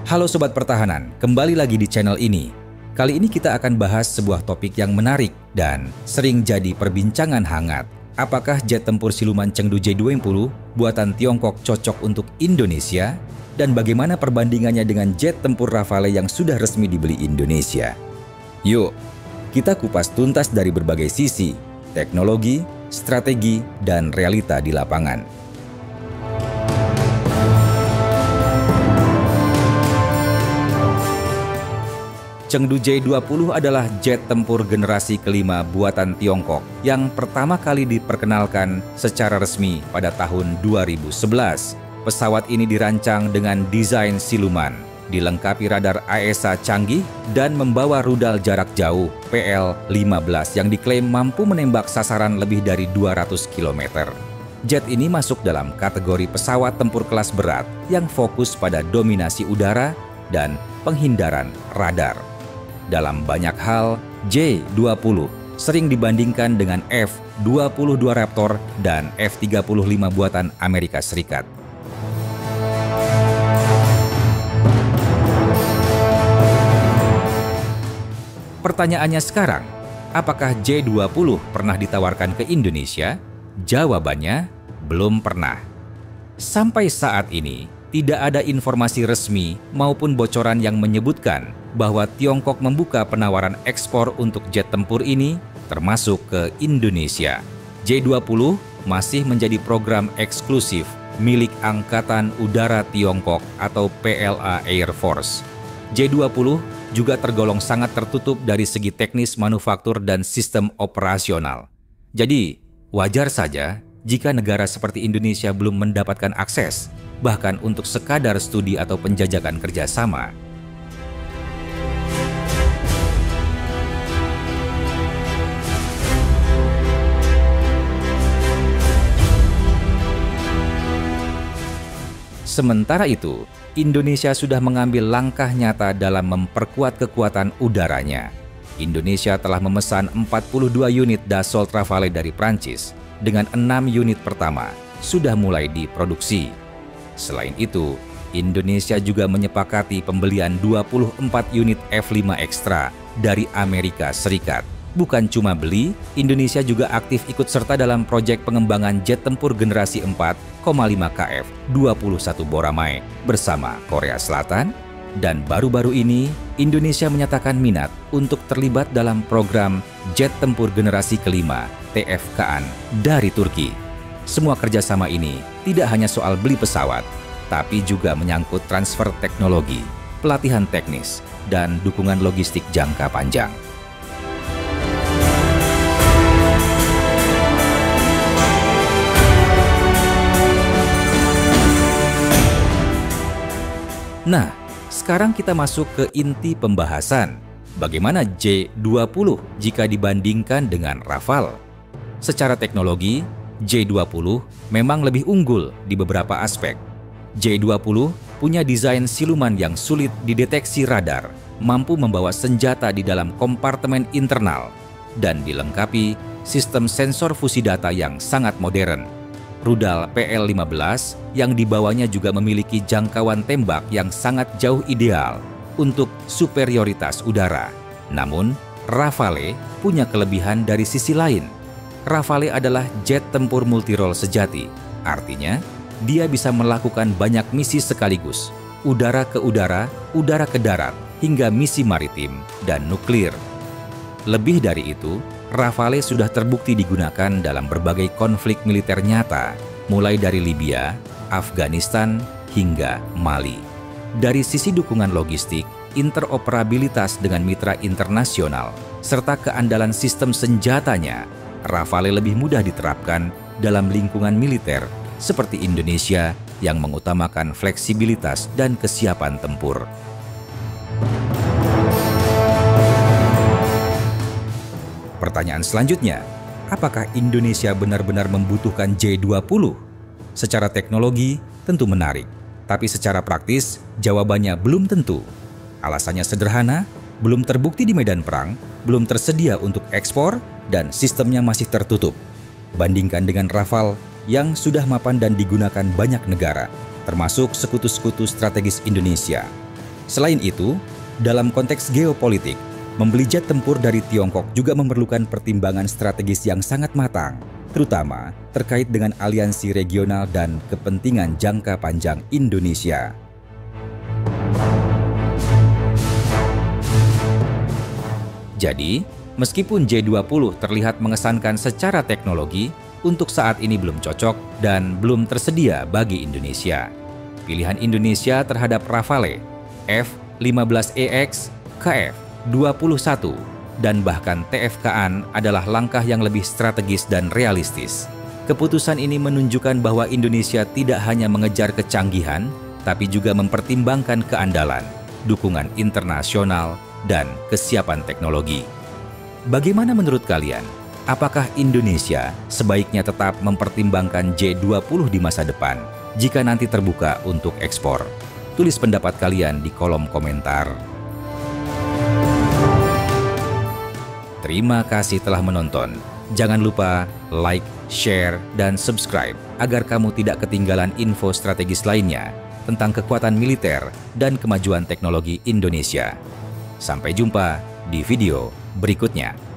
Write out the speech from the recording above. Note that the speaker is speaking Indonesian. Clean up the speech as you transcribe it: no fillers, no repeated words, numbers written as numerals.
Halo Sobat Pertahanan, kembali lagi di channel ini. Kali ini kita akan bahas sebuah topik yang menarik dan sering jadi perbincangan hangat. Apakah jet tempur siluman Chengdu J-20 buatan Tiongkok cocok untuk Indonesia? Dan bagaimana perbandingannya dengan jet tempur Rafale yang sudah resmi dibeli Indonesia? Yuk, kita kupas tuntas dari berbagai sisi, teknologi, strategi, dan realita di lapangan. Chengdu J-20 adalah jet tempur generasi kelima buatan Tiongkok yang pertama kali diperkenalkan secara resmi pada tahun 2011. Pesawat ini dirancang dengan desain siluman, dilengkapi radar AESA canggih dan membawa rudal jarak jauh PL-15 yang diklaim mampu menembak sasaran lebih dari 200 km. Jet ini masuk dalam kategori pesawat tempur kelas berat yang fokus pada dominasi udara dan penghindaran radar. Dalam banyak hal, J-20 sering dibandingkan dengan F-22 Raptor dan F-35 buatan Amerika Serikat. Pertanyaannya sekarang, apakah J-20 pernah ditawarkan ke Indonesia? Jawabannya, belum pernah. Sampai saat ini, tidak ada informasi resmi maupun bocoran yang menyebutkan bahwa Tiongkok membuka penawaran ekspor untuk jet tempur ini, termasuk ke Indonesia. J-20 masih menjadi program eksklusif milik Angkatan Udara Tiongkok atau PLA Air Force. J-20 juga tergolong sangat tertutup dari segi teknis manufaktur dan sistem operasional. Jadi, wajar saja jika negara seperti Indonesia belum mendapatkan akses, bahkan untuk sekadar studi atau penjajakan kerjasama. Sementara itu, Indonesia sudah mengambil langkah nyata dalam memperkuat kekuatan udaranya. Indonesia telah memesan 42 unit Dassault Rafale dari Prancis, dengan 6 unit pertama sudah mulai diproduksi. Selain itu, Indonesia juga menyepakati pembelian 24 unit F-5 Extra dari Amerika Serikat. Bukan cuma beli, Indonesia juga aktif ikut serta dalam proyek pengembangan jet tempur generasi 4,5 KF 21 Boramae bersama Korea Selatan. Dan baru-baru ini, Indonesia menyatakan minat untuk terlibat dalam program jet tempur generasi kelima TFKAN dari Turki. Semua kerjasama ini tidak hanya soal beli pesawat, tapi juga menyangkut transfer teknologi, pelatihan teknis, dan dukungan logistik jangka panjang. Nah, sekarang kita masuk ke inti pembahasan. Bagaimana J-20 jika dibandingkan dengan Rafale? Secara teknologi, J-20 memang lebih unggul di beberapa aspek. J-20 punya desain siluman yang sulit dideteksi radar, mampu membawa senjata di dalam kompartemen internal, dan dilengkapi sistem sensor fusi data yang sangat modern. Rudal PL-15 yang dibawanya juga memiliki jangkauan tembak yang sangat jauh ideal untuk superioritas udara. Namun, Rafale punya kelebihan dari sisi lain. Rafale adalah jet tempur multirole sejati. Artinya, dia bisa melakukan banyak misi sekaligus, udara ke darat, hingga misi maritim dan nuklir. Lebih dari itu, Rafale sudah terbukti digunakan dalam berbagai konflik militer nyata, mulai dari Libya, Afghanistan, hingga Mali. Dari sisi dukungan logistik, interoperabilitas dengan mitra internasional, serta keandalan sistem senjatanya, Rafale lebih mudah diterapkan dalam lingkungan militer seperti Indonesia yang mengutamakan fleksibilitas dan kesiapan tempur. Pertanyaan selanjutnya, apakah Indonesia benar-benar membutuhkan J-20? Secara teknologi, tentu menarik. Tapi secara praktis, jawabannya belum tentu. Alasannya sederhana, belum terbukti di medan perang, belum tersedia untuk ekspor, dan sistemnya masih tertutup. Bandingkan dengan Rafale yang sudah mapan dan digunakan banyak negara, termasuk sekutu-sekutu strategis Indonesia. Selain itu, dalam konteks geopolitik, membeli jet tempur dari Tiongkok juga memerlukan pertimbangan strategis yang sangat matang, terutama terkait dengan aliansi regional dan kepentingan jangka panjang Indonesia. Jadi, meskipun J20 terlihat mengesankan secara teknologi, untuk saat ini belum cocok dan belum tersedia bagi Indonesia. Pilihan Indonesia terhadap Rafale, F-15EX, KF-21, dan bahkan TFKAN adalah langkah yang lebih strategis dan realistis. Keputusan ini menunjukkan bahwa Indonesia tidak hanya mengejar kecanggihan, tapi juga mempertimbangkan keandalan, dukungan internasional, dan kesiapan teknologi. Bagaimana menurut kalian? Apakah Indonesia sebaiknya tetap mempertimbangkan J20 di masa depan jika nanti terbuka untuk ekspor? Tulis pendapat kalian di kolom komentar. Terima kasih telah menonton. Jangan lupa like, share, dan subscribe agar kamu tidak ketinggalan info strategis lainnya tentang kekuatan militer dan kemajuan teknologi Indonesia. Sampai jumpa di video berikutnya.